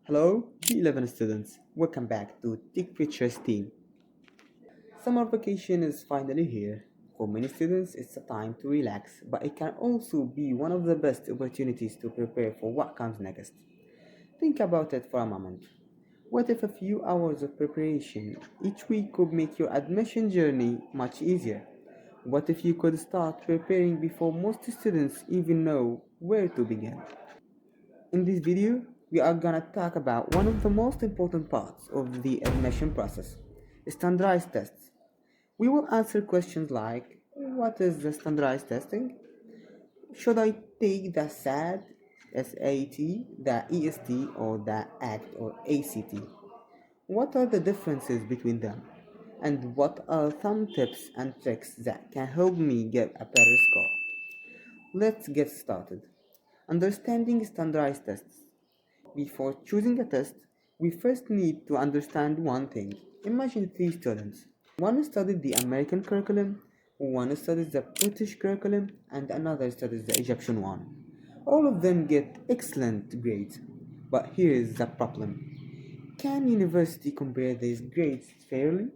Hello, G11 students. Welcome back to Techfuturist team. Summer vacation is finally here. For many students, it's a time to relax, but it can also be one of the best opportunities to prepare for what comes next. Think about it for a moment. What if a few hours of preparation each week could make your admission journey much easier? What if you could start preparing before most students even know where to begin? In this video, we are gonna talk about one of the most important parts of the admission process, standardized tests. We will answer questions like, what is the standardized testing? Should I take the SAT, the EST, or the ACT or ACT? What are the differences between them? And what are some tips and tricks that can help me get a better score? Let's get started. Understanding standardized tests. Before choosing a test, we first need to understand one thing. Imagine three students. One studied the American curriculum, one studies the British curriculum, and another studies the Egyptian one. All of them get excellent grades. But here is the problem. Can university compare these grades fairly?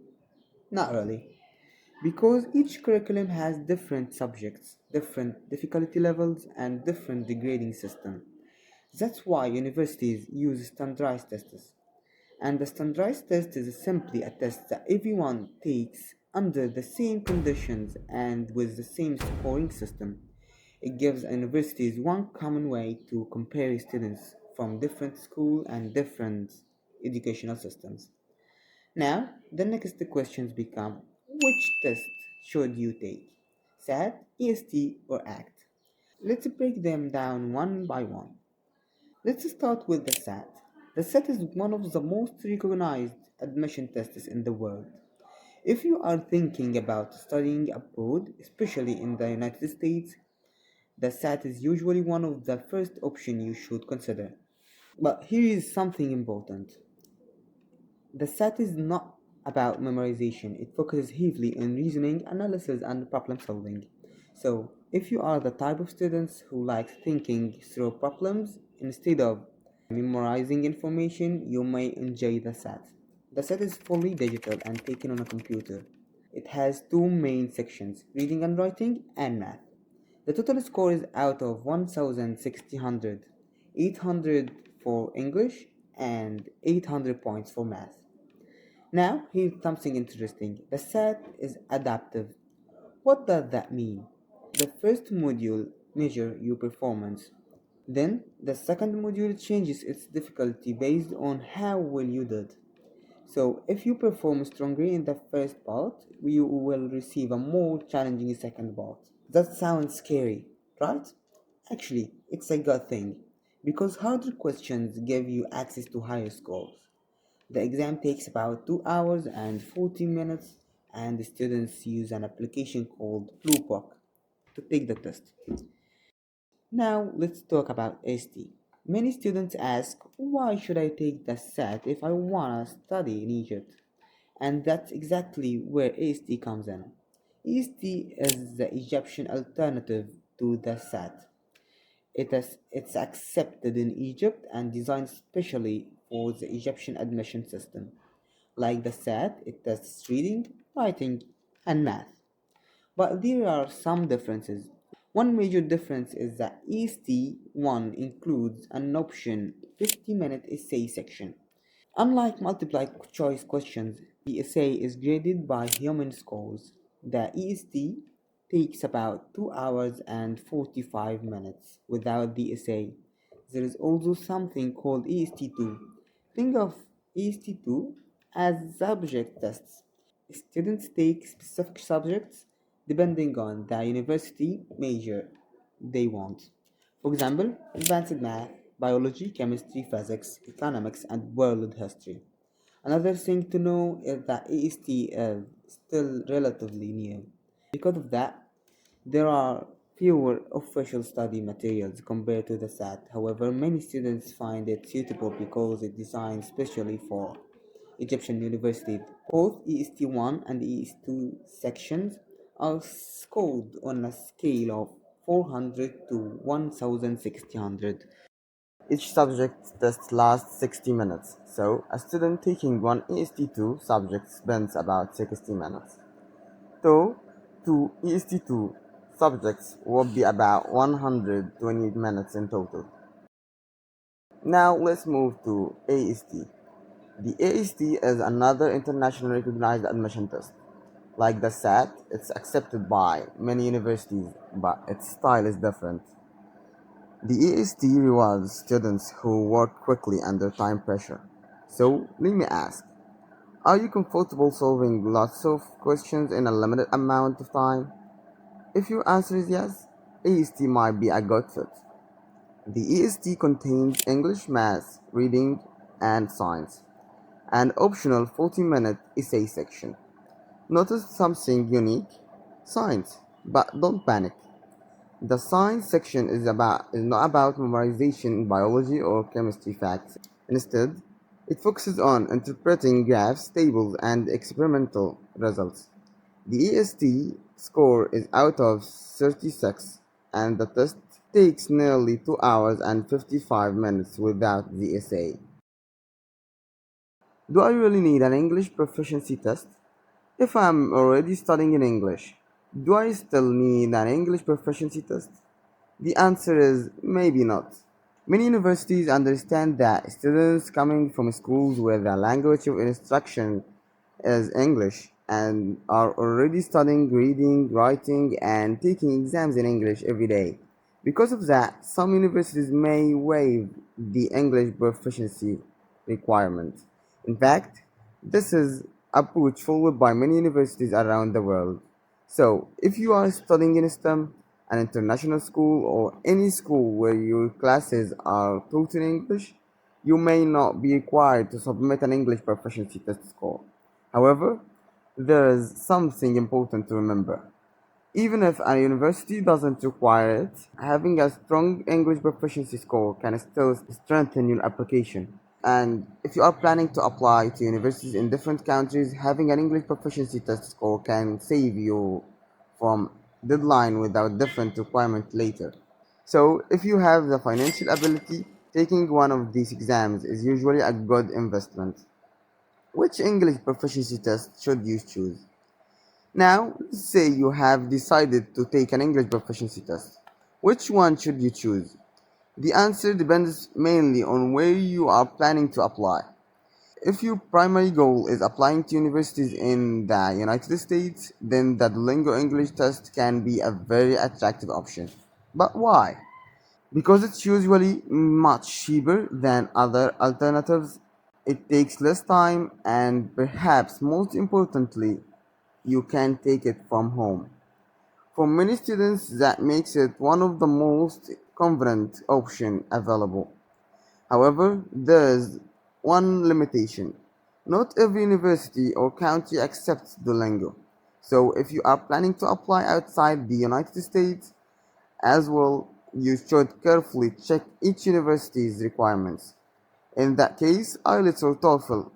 Not really. Because each curriculum has different subjects, different difficulty levels, and different grading system. That's why universities use standardized tests. And the standardized test is simply a test that everyone takes under the same conditions and with the same scoring system. It gives universities one common way to compare students from different schools and different educational systems. Now, the next questions become, which test should you take? SAT, EST, or ACT? Let's break them down one by one. Let's start with the SAT. The SAT is one of the most recognized admission tests in the world. If you are thinking about studying abroad, especially in the United States, the SAT is usually one of the first options you should consider. But here is something important. The SAT is not about memorization. It focuses heavily on reasoning, analysis, and problem solving. So, if you are the type of students who like thinking through problems instead of memorizing information, you may enjoy the SAT. The SAT is fully digital and taken on a computer. It has two main sections, reading and writing, and math. The total score is out of 1600, 800 for English, and 800 points for math. Now, here's something interesting. The SAT is adaptive. What does that mean? The first module measures your performance. Then, the second module changes its difficulty based on how well you did. So, if you perform strongly in the first part, you will receive a more challenging second part. That sounds scary, right? Actually, it's a good thing because harder questions give you access to higher scores. The exam takes about 2 hours and 40 minutes, and the students use an application called Bluebook to take the test. Now, let's talk about ST. Many students ask, why should I take the SAT if I want to study in Egypt? And that's exactly where AST comes in. AST is the Egyptian alternative to the SAT. It's accepted in Egypt and designed specially for the Egyptian admission system. Like the SAT, it tests reading, writing, and math. But there are some differences. One major difference is that EST1 includes an option 50-minute essay section. Unlike multiple choice questions, the essay is graded by human scores. The EST takes about 2 hours and 45 minutes without the essay. There is also something called EST2. Think of EST2 as subject tests. Students take specific subjects depending on the university major they want. For example, advanced math, biology, chemistry, physics, economics, and world history. Another thing to know is that AST is still relatively new. Because of that, there are fewer official study materials compared to the SAT. However, many students find it suitable because it's designed specially for Egyptian universities. Both EST1 and EST2 sections are scored on a scale of 400 to 1600. Each subject test lasts 60 minutes, so a student taking one EST2 subject spends about 60 minutes. So, two EST2 subjects would be about 120 minutes in total. Now let's move to AST. The AST is another internationally recognized admission test. Like the SAT, it's accepted by many universities, but its style is different. The AST rewards students who work quickly under time pressure. So, let me ask, are you comfortable solving lots of questions in a limited amount of time? If your answer is yes, AST might be a good fit. The EST contains English, math, reading, and science, and optional 40-minute essay section. Notice something unique: science, but don't panic. The science section is not about memorization in biology or chemistry facts. Instead, it focuses on interpreting graphs, tables, and experimental results. The EST score is out of 36, and the test takes nearly 2 hours and 55 minutes without the essay. Do I really need an English proficiency test? If I'm already studying in English, do I still need an English proficiency test? The answer is maybe not. Many universities understand that students coming from schools where the language of instruction is English and are already studying reading, writing, and taking exams in English every day. Because of that, some universities may waive the English proficiency requirement. In fact, this is a approach followed by many universities around the world. So, if you are studying in STEM, an international school, or any school where your classes are taught in English, you may not be required to submit an English proficiency test score. However, there is something important to remember. Even if a university doesn't require it, having a strong English proficiency score can still strengthen your application. And if you are planning to apply to universities in different countries, having an English proficiency test score can save you from deadline without different requirement later. So, if you have the financial ability, taking one of these exams is usually a good investment. Which English proficiency test should you choose? Now, let's say you have decided to take an English proficiency test. Which one should you choose? The answer depends mainly on where you are planning to apply. If your primary goal is applying to universities in the United States, then the Duolingo English test can be a very attractive option. But why? Because it's usually much cheaper than other alternatives, it takes less time, and perhaps most importantly, you can take it from home. For many students, that makes it one of the most convenient options available. However, there's one limitation. Not every university or country accepts Duolingo. So, if you are planning to apply outside the United States as well, you should carefully check each university's requirements. In that case, IELTS or TOEFL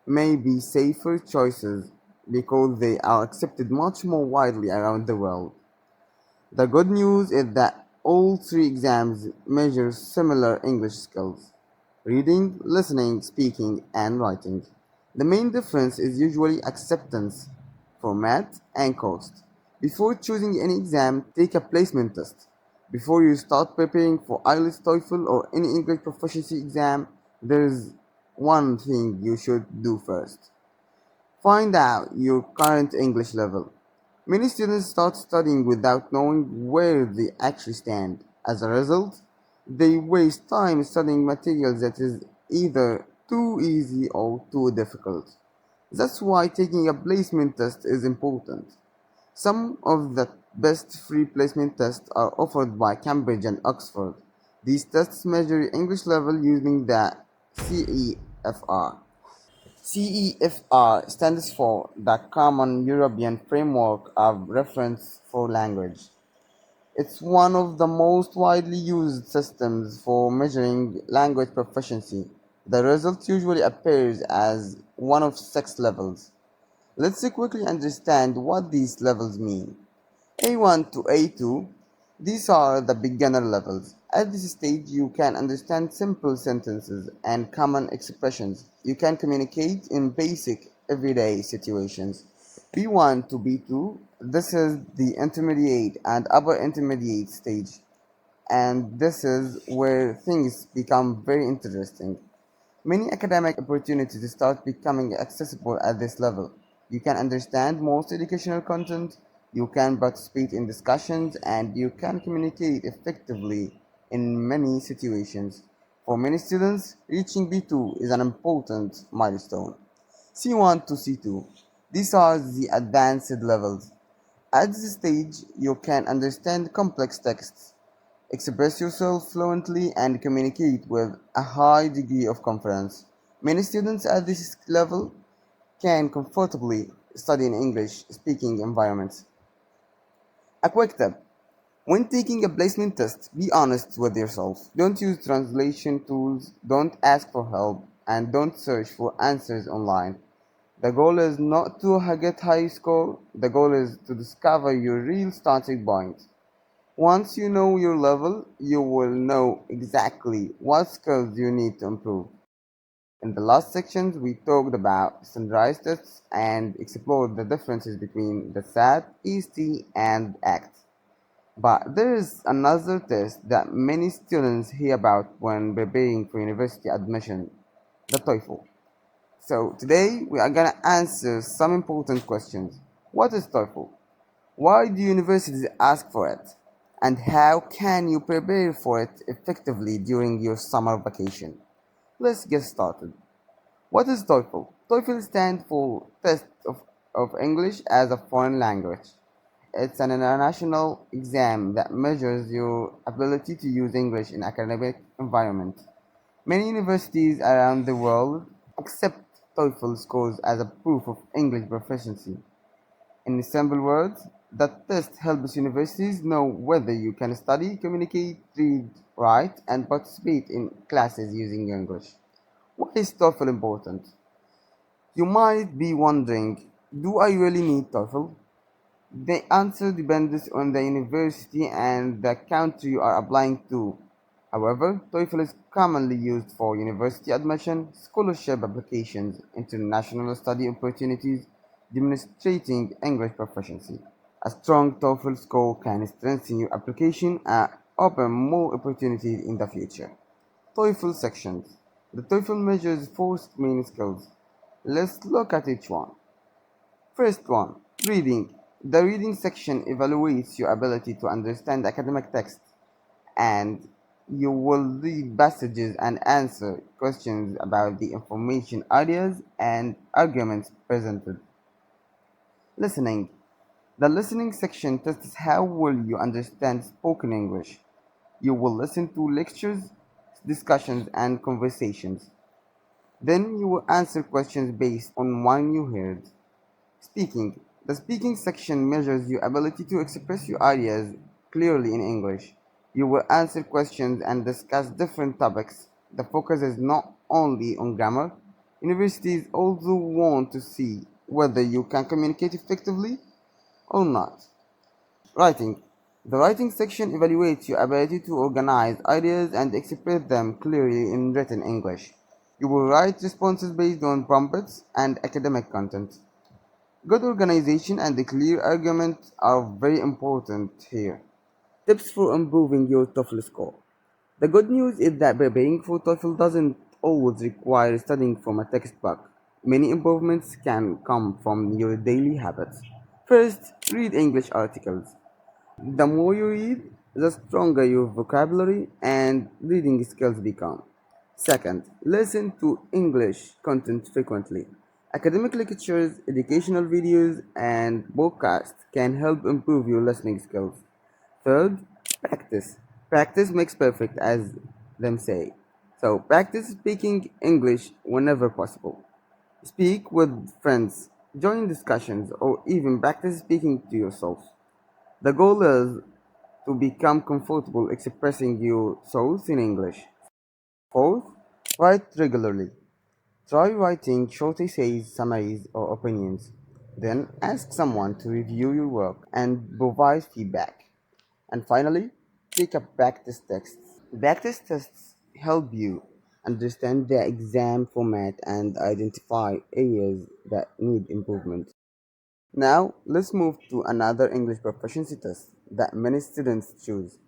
may be safer choices because they are accepted much more widely around the world. The good news is that all three exams measure similar English skills: reading, listening, speaking, and writing. The main difference is usually acceptance, format, and cost. Before choosing any exam, take a placement test. Before you start preparing for IELTS, TOEFL, or any English proficiency exam, there is one thing you should do first. Find out your current English level. Many students start studying without knowing where they actually stand. As a result, they waste time studying materials that is either too easy or too difficult. That's why taking a placement test is important. Some of the best free placement tests are offered by Cambridge and Oxford. These tests measure your English level using the CEFR. CEFR stands for the Common European Framework of Reference for Language. It's one of the most widely used systems for measuring language proficiency. The result usually appears as one of six levels. Let's quickly understand what these levels mean. A1 to A2. These are the beginner levels. At this stage, you can understand simple sentences and common expressions. You can communicate in basic everyday situations. B1 to B2, this is the intermediate and upper intermediate stage, and this is where things become very interesting. Many academic opportunities start becoming accessible at this level. You can understand most educational content, you can participate in discussions, and you can communicate effectively in many situations. For many students, reaching B2 is an important milestone. C1 to C2. These are the advanced levels. At this stage, you can understand complex texts, express yourself fluently, and communicate with a high degree of confidence. Many students at this level can comfortably study in English speaking environments. A quick tip: when taking a placement test, be honest with yourself. Don't use translation tools, don't ask for help, and don't search for answers online. The goal is not to get high score, the goal is to discover your real starting point. Once you know your level, you will know exactly what skills you need to improve. In the last sections, we talked about standardized tests and explored the differences between the SAT, EST, and ACT. But there is another test that many students hear about when preparing for university admission, the TOEFL. So today we are gonna answer some important questions. What is TOEFL? Why do universities ask for it? And how can you prepare for it effectively during your summer vacation? Let's get started. What is TOEFL? TOEFL stands for of English as a Foreign Language. It's an international exam that measures your ability to use English in academic environment. Many universities around the world accept TOEFL scores as a proof of English proficiency. In simple words, the test helps universities know whether you can study, communicate, read, write, and participate in classes using English. Why is TOEFL important? You might be wondering, do I really need TOEFL? The answer depends on the university and the country you are applying to. However, TOEFL is commonly used for university admission, scholarship applications, international study opportunities, demonstrating English proficiency. A strong TOEFL score can strengthen your application and open more opportunities in the future. TOEFL sections. The TOEFL measures four main skills. Let's look at each one. First one, reading. The reading section evaluates your ability to understand academic text, and you will read passages and answer questions about the information, ideas, and arguments presented. Listening. The listening section tests how well you understand spoken English. You will listen to lectures, discussions, and conversations. Then you will answer questions based on what you heard. Speaking. The speaking section measures your ability to express your ideas clearly in English. You will answer questions and discuss different topics. The focus is not only on grammar. Universities also want to see whether you can communicate effectively or not. Writing. The writing section evaluates your ability to organize ideas and express them clearly in written English. You will write responses based on prompts and academic content. Good organization and a clear argument are very important here. Tips for improving your TOEFL score. The good news is that preparing for TOEFL doesn't always require studying from a textbook. Many improvements can come from your daily habits. First, read English articles. The more you read, the stronger your vocabulary and reading skills become. Second, listen to English content frequently. Academic lectures, educational videos, and podcasts can help improve your listening skills. Third, practice. Practice makes perfect, as them say. So, practice speaking English whenever possible. Speak with friends, join discussions, or even practice speaking to yourself. The goal is to become comfortable expressing your thoughts in English. Fourth, write regularly. Try writing short essays, summaries, or opinions. Then ask someone to review your work and provide feedback. And finally, take a practice test. Practice tests help you understand the exam format and identify areas that need improvement. Now, let's move to another English proficiency test that many students choose: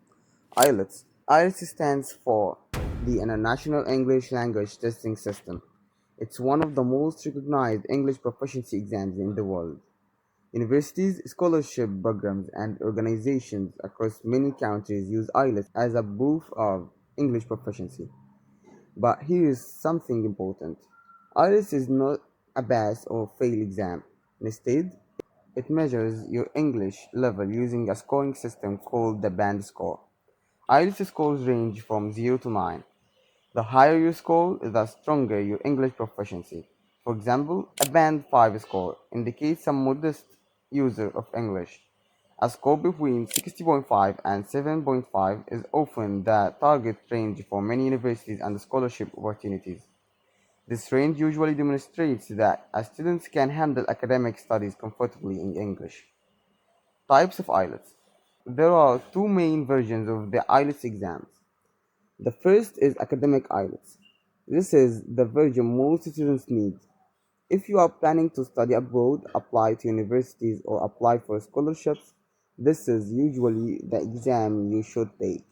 IELTS. IELTS stands for the International English Language Testing System. It's one of the most recognized English proficiency exams in the world. Universities, scholarship programs, and organizations across many countries use IELTS as a proof of English proficiency. But here is something important: IELTS is not a pass or fail exam. Instead, it measures your English level using a scoring system called the band score. IELTS scores range from 0 to 9. The higher you score, the stronger your English proficiency. For example, a band 5 score indicates a modest user of English. A score between 60.5 and 7.5 is often the target range for many universities and scholarship opportunities. This range usually demonstrates that a student can handle academic studies comfortably in English. Types of IELTS. There are two main versions of the IELTS exams. The first is academic IELTS. This is the version most students need. If you are planning to study abroad, apply to universities, or apply for scholarships, this is usually the exam you should take.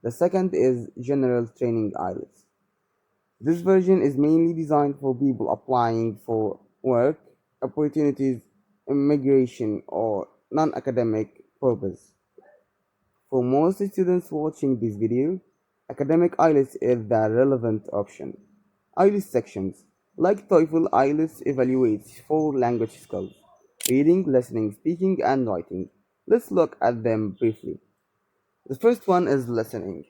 The second is general training IELTS. This version is mainly designed for people applying for work, opportunities, immigration, or non academic purpose. For most students watching this video, academic IELTS is the relevant option. IELTS sections like TOEFL IELTS evaluates four language skills: reading, listening, speaking, and writing. Let's look at them briefly. The first one is listening.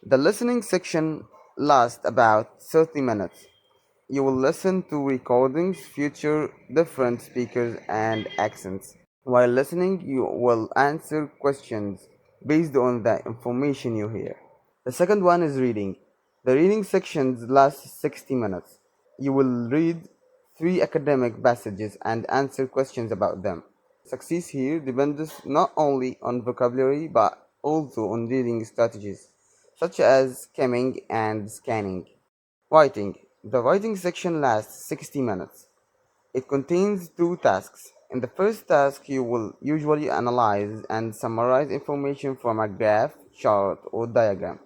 The listening section lasts about 30 minutes. You will listen to recordings, feature different speakers and accents. While listening, you will answer questions based on the information you hear. The second one is reading. The reading sections last 60 minutes. You will read three academic passages and answer questions about them. Success here depends not only on vocabulary but also on reading strategies, such as skimming and scanning. Writing. The writing section lasts 60 minutes. It contains two tasks. In the first task, you will usually analyze and summarize information from a graph, chart, or diagram.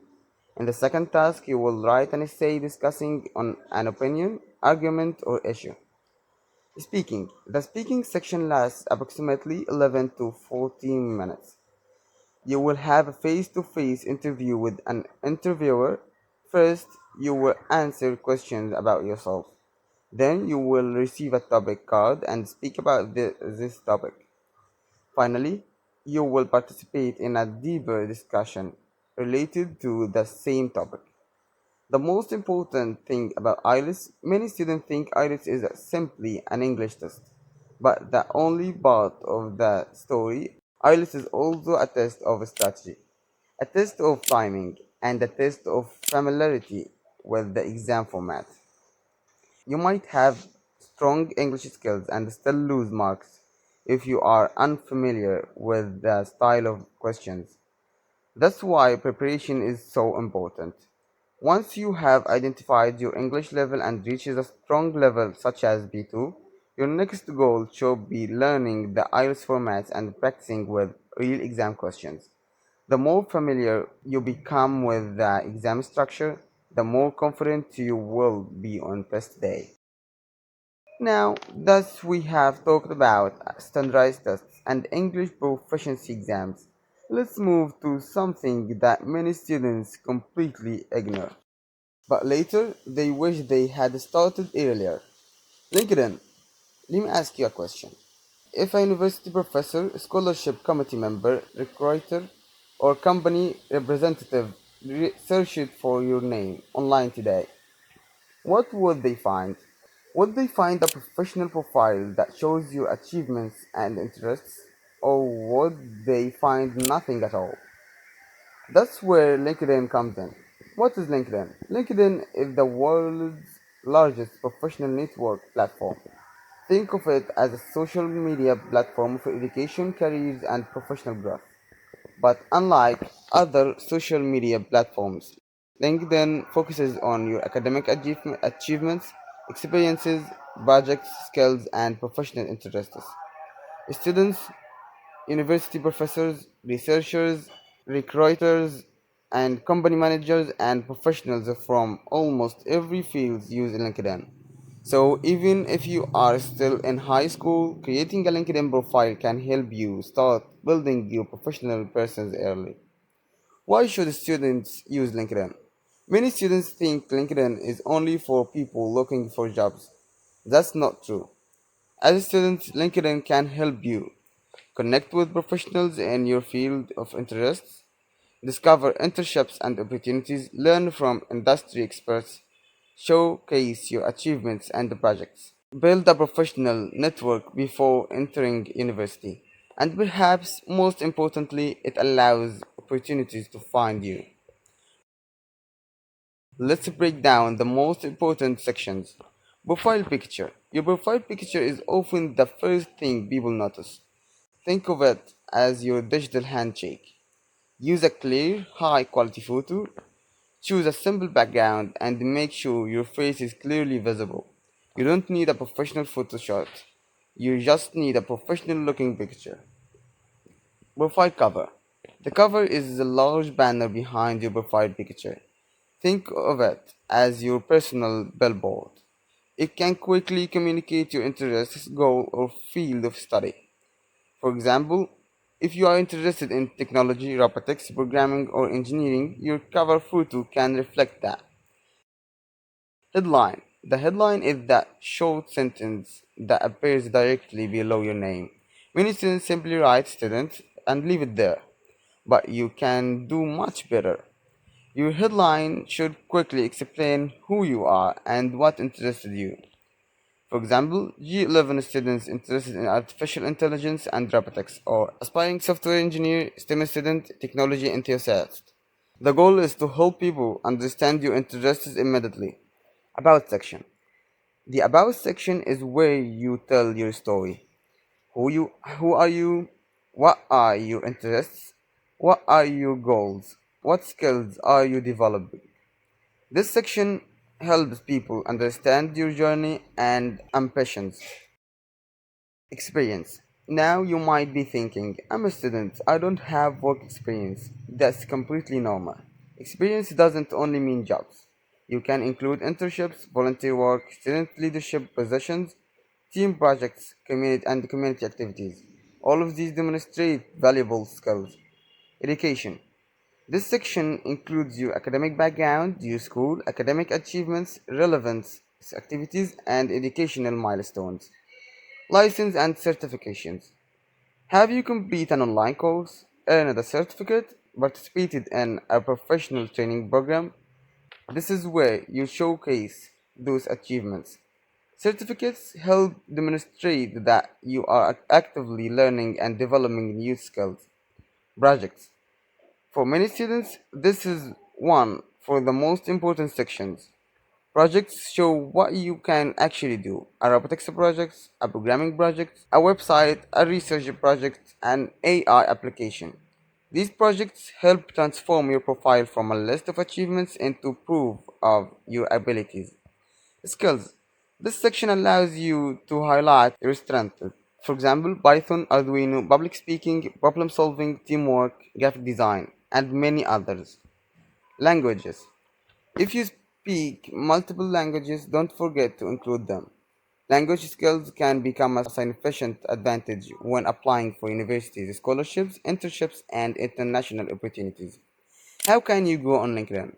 In the second task, you will write an essay discussing on an opinion, argument, or issue. Speaking. The speaking section lasts approximately 11 to 14 minutes. You will have a face-to-face interview with an interviewer. First, you will answer questions about yourself. Then you will receive a topic card and speak about this topic. Finally, you will participate in a deeper discussion related to the same topic. The most important thing about IELTS: many students think IELTS is simply an English test. But the only part of the story: IELTS is also a test of strategy, a test of timing, and a test of familiarity with the exam format. You might have strong English skills and still lose marks if you are unfamiliar with the style of questions. That's why preparation is so important. Once you have identified your English level and reaches a strong level such as B2, your next goal should be learning the IELTS formats and practicing with real exam questions. The more familiar you become with the exam structure, the more confident you will be on test day. Now, thus we have talked about standardized tests and English proficiency exams. Let's move to something that many students completely ignore, but later they wish they had started earlier: LinkedIn. Let me ask you a question. If a university professor, scholarship committee member, recruiter, or company representative searched for your name online today, what would they find? Would they find a professional profile that shows your achievements and interests, or would they find nothing at all? That's where LinkedIn comes in. What is LinkedIn? LinkedIn is the world's largest professional network platform. Think of it as a social media platform for education, careers, and professional growth. But unlike other social media platforms, LinkedIn focuses on your academic achievements, experiences, projects, skills, and professional interests. Students, university professors, researchers, recruiters, and company managers and professionals from almost every field use LinkedIn. So even if you are still in high school, creating a LinkedIn profile can help you start building your professional presence early. Why should students use LinkedIn? Many students think LinkedIn is only for people looking for jobs. That's not true. As a student, LinkedIn can help you connect with professionals in your field of interest, discover internships and opportunities, learn from industry experts, showcase your achievements and projects, build a professional network before entering university, and perhaps most importantly, it allows opportunities to find you. Let's break down the most important sections. Profile picture. Your profile picture is often the first thing people notice. Think of it as your digital handshake. Use a clear, high quality photo, choose a simple background, and make sure your face is clearly visible. You don't need a professional photo shot. You just need a professional looking picture. Profile cover. The cover is the large banner behind your profile picture. Think of it as your personal billboard. It can quickly communicate your interests, goal, or field of study. For example, if you are interested in technology, robotics, programming, or engineering, your cover photo can reflect that. Headline. The headline is that short sentence that appears directly below your name. Many students simply write student and leave it there, but you can do much better. Your headline should quickly explain who you are and what interested you. For example, G11 students interested in artificial intelligence and robotics, or aspiring software engineer, STEM student, technology enthusiast. The goal is to help people understand your interests immediately. About section. The About section is where you tell your story. Who are you? What are your interests? What are your goals? What skills are you developing? This section helps people understand your journey and ambitions. Experience. Now you might be thinking, I'm a student, I don't have work experience. That's completely normal. Experience doesn't only mean jobs. You can include internships, volunteer work, student leadership positions, team projects, community activities. All of these demonstrate valuable skills. Education. This section includes your academic background, your school, academic achievements, relevance activities, and educational milestones. License and certifications. Have you completed an online course, earned a certificate, participated in a professional training program? This is where you showcase those achievements. Certificates help demonstrate that you are actively learning and developing new skills. Projects. For many students, this is one for the most important sections. Projects show what you can actually do. A robotics project, a programming project, a website, a research project, an AI application. These projects help transform your profile from a list of achievements into proof of your abilities. Skills. This section allows you to highlight your strengths. For example, Python, Arduino, public speaking, problem solving, teamwork, graphic design, and many others. Languages. If you speak multiple languages, don't forget to include them. Language skills can become a significant advantage when applying for universities, scholarships, internships, and international opportunities. How can you grow on LinkedIn?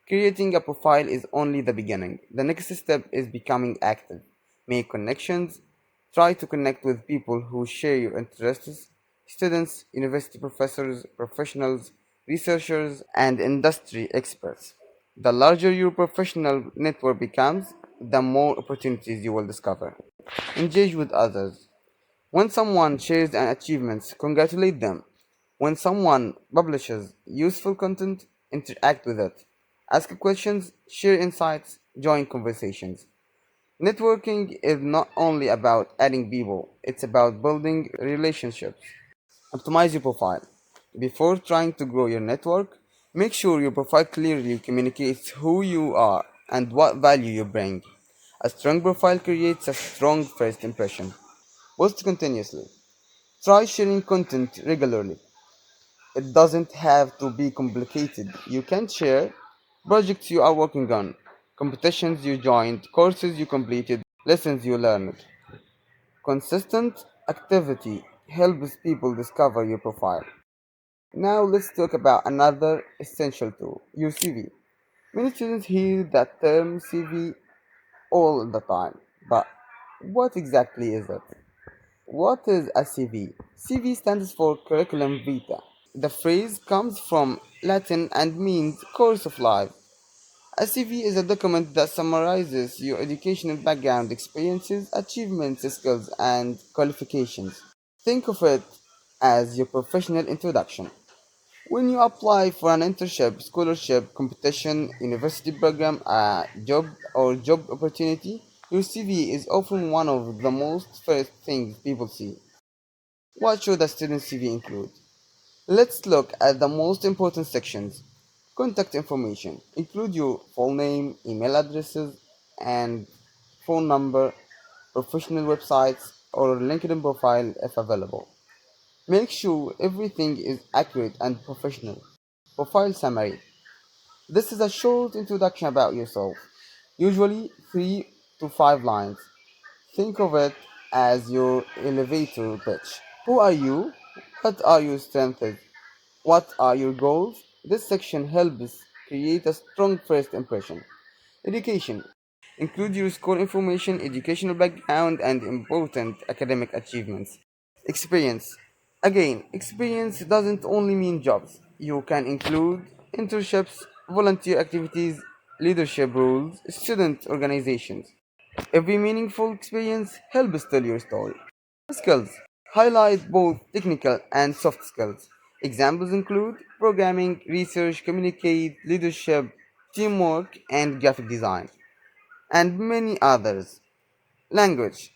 Creating a profile is only the beginning. The next step is becoming active. Make connections. Try to connect with people who share your interests students, university professors, professionals, researchers, and industry experts. The larger your professional network becomes, the more opportunities you will discover. Engage with others. When someone shares an achievements, congratulate them. When someone publishes useful content, interact with it. Ask questions, share insights, join conversations. Networking is not only about adding people, it's about building relationships. Optimize your profile. Before trying to grow your network, make sure your profile clearly communicates who you are and what value you bring. A strong profile creates a strong first impression. Post continuously. Try sharing content regularly. It doesn't have to be complicated. You can share projects you are working on, competitions you joined, courses you completed, lessons you learned. Consistent activity helps people discover your profile. Now let's talk about another essential tool, your CV. Many students hear that term CV all the time, but what exactly is it? What is a CV? CV stands for curriculum vitae. The phrase comes from Latin and means course of life. A CV is a document that summarizes your educational background, experiences, achievements, skills, and qualifications. Think of it as your professional introduction. When you apply for an internship, scholarship, competition, university program, a job, or job opportunity, your CV is often one of the most first things people see. What should a student's CV include? Let's look at the most important sections. Contact information. Include your full name, email addresses, and phone number, professional websites, or LinkedIn profile if available. Make sure everything is accurate and professional. Profile summary. This is a short introduction about yourself, usually 3 to 5 lines. Think of it as your elevator pitch. Who are you? What are your strengths? What are your goals? This section helps create a strong first impression. Education. Include your school information, educational background, and important academic achievements. Experience. Again, experience doesn't only mean jobs. You can include internships, volunteer activities, leadership roles, student organizations. Every meaningful experience helps tell your story. Skills. Highlight both technical and soft skills. Examples include programming, research, communicate, leadership, teamwork, and graphic design, and many others. Language.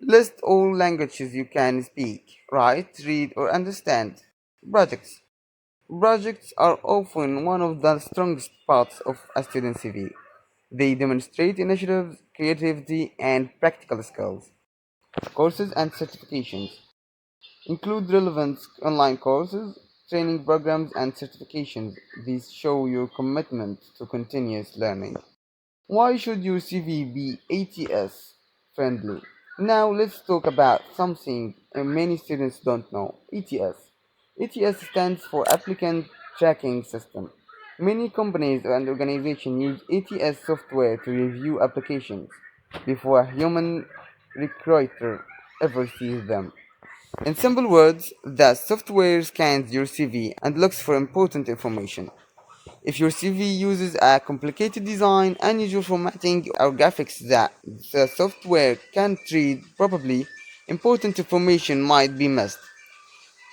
List all languages you can speak, write, read, or understand. Projects. Projects are often one of the strongest parts of a student's CV. They demonstrate initiative, creativity, and practical skills. Courses and certifications include relevant online courses, training programs, and certifications. These show your commitment to continuous learning. Why should your CV be ATS friendly? Now let's talk about something many students don't know. ATS. ATS stands for Applicant Tracking System. Many companies and organizations use ATS software to review applications before a human recruiter ever sees them. In simple words, the software scans your CV and looks for important information. If your CV uses a complicated design, unusual formatting, or graphics that the software can't read properly, important information might be missed.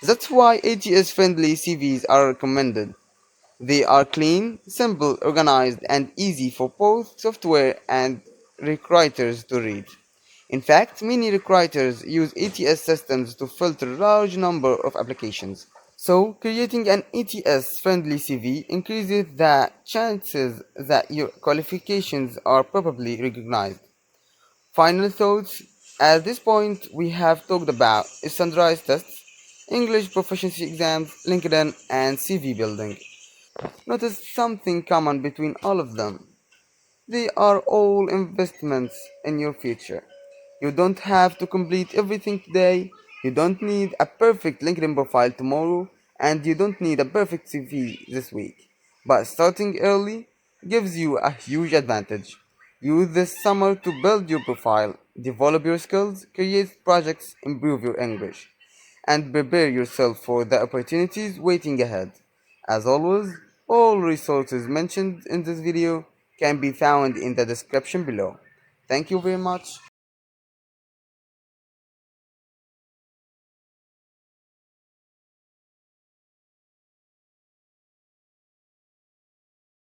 That's why ATS friendly CVs are recommended. They are clean, simple, organized, and easy for both software and recruiters to read. In fact, many recruiters use ATS systems to filter a large number of applications. So, creating an ETS friendly CV increases the chances that your qualifications are properly recognized. Final thoughts. At this point, we have talked about standardized tests, English proficiency exams, LinkedIn, and CV building. Notice something common between all of them. They are all investments in your future. You don't have to complete everything today. You don't need a perfect LinkedIn profile tomorrow, and you don't need a perfect CV this week. But starting early gives you a huge advantage. Use this summer to build your profile, develop your skills, create projects, improve your English, and prepare yourself for the opportunities waiting ahead. As always, all resources mentioned in this video can be found in the description below. Thank you very much.